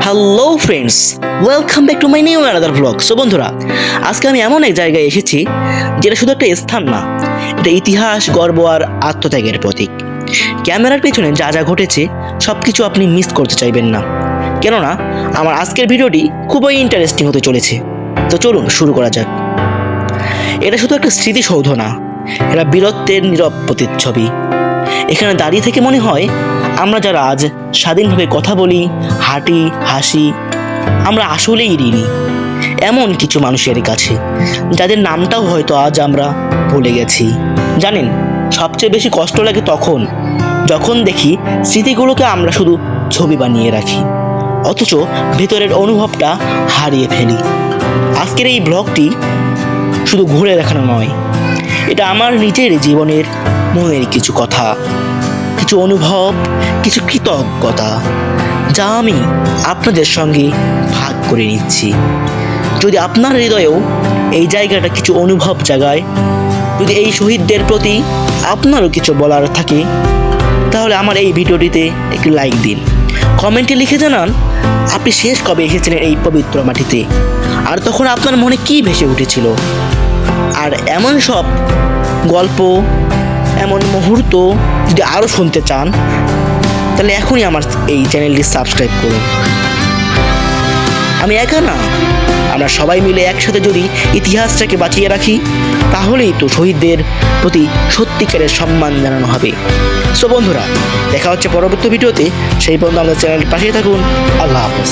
Hello friends, welcome back to my new another blog. So বন্ধুরা, আজকে আমি এমন এক জায়গায় এসেছি যেটা শুধু একটা স্থান না, এটা ইতিহাস, গর্ব আর আত্মত্যাগের প্রতীক। ক্যামেরার পেছনে যা যা ঘটেছে সব কিছু আপনি মিস করতে চাইবেন না, কেননা আমার আজকের ভিডিওটি খুবই ইন্টারেস্টিং হতে চলেছে। তো চলুন শুরু করা যাক। এটা শুধু একটা স্মৃতিসৌধ না, এটা বীরত্বের নীরব প্রতিচ্ছবি। এখানে দাঁড়িয়ে থেকে মনে হয় আমরা যারা আজ স্বাধীনভাবে কথা বলি, হাঁটি, হাসি, আমরা আসলেই ঋণী এমন কিছু মানুষের কাছে, যাদের নামটাও হয়তো আজ আমরা ভুলে গেছি। জানেন, সবচেয়ে বেশি কষ্ট লাগে তখন যখন দেখি স্মৃতিগুলোকে আমরা শুধু ছবি বানিয়ে রাখি, অথচ ভেতরের অনুভবটা হারিয়ে ফেলি। আজকের এই ব্লগটি শুধু ঘুরে দেখানো নয়, এটা আমার নিজের জীবনের মনের কিছু কথা, কিছু অনুভব, কিছু কৃতজ্ঞতা, যা আমি আপনাদের সঙ্গে ভাগ করে নিচ্ছি। যদি আপনার হৃদয়েও এই জায়গাটা কিছু অনুভব জাগায়, যদি এই শহীদদের প্রতি আপনারও কিছু বলার থাকে, তাহলে আমার এই ভিডিওটিতে একটি লাইক দিন, কমেন্টে লিখে জানান আপনি শেষ কবে এসেছিলেন এই পবিত্র মাটিতে, আর তখন আপনার মনে কি ভেসে উঠেছিল। আর এমন সব গল্প, এমন মুহূর্ত যদি আরও শুনতে চান, তাহলে এখনই আমার এই চ্যানেলটি সাবস্ক্রাইব করুন। আমি একা না, আমরা সবাই মিলে একসাথে যদি ইতিহাসটাকে বাঁচিয়ে রাখি, তাহলেই তো শহীদদের প্রতি সত্যিকারের সম্মান জানানো হবে। সো বন্ধুরা, দেখা হচ্ছে পরবর্তী ভিডিওতে। সেই পর্যন্ত আমাদের চ্যানেলের পাশেই থাকুন। আল্লাহ হাফেজ।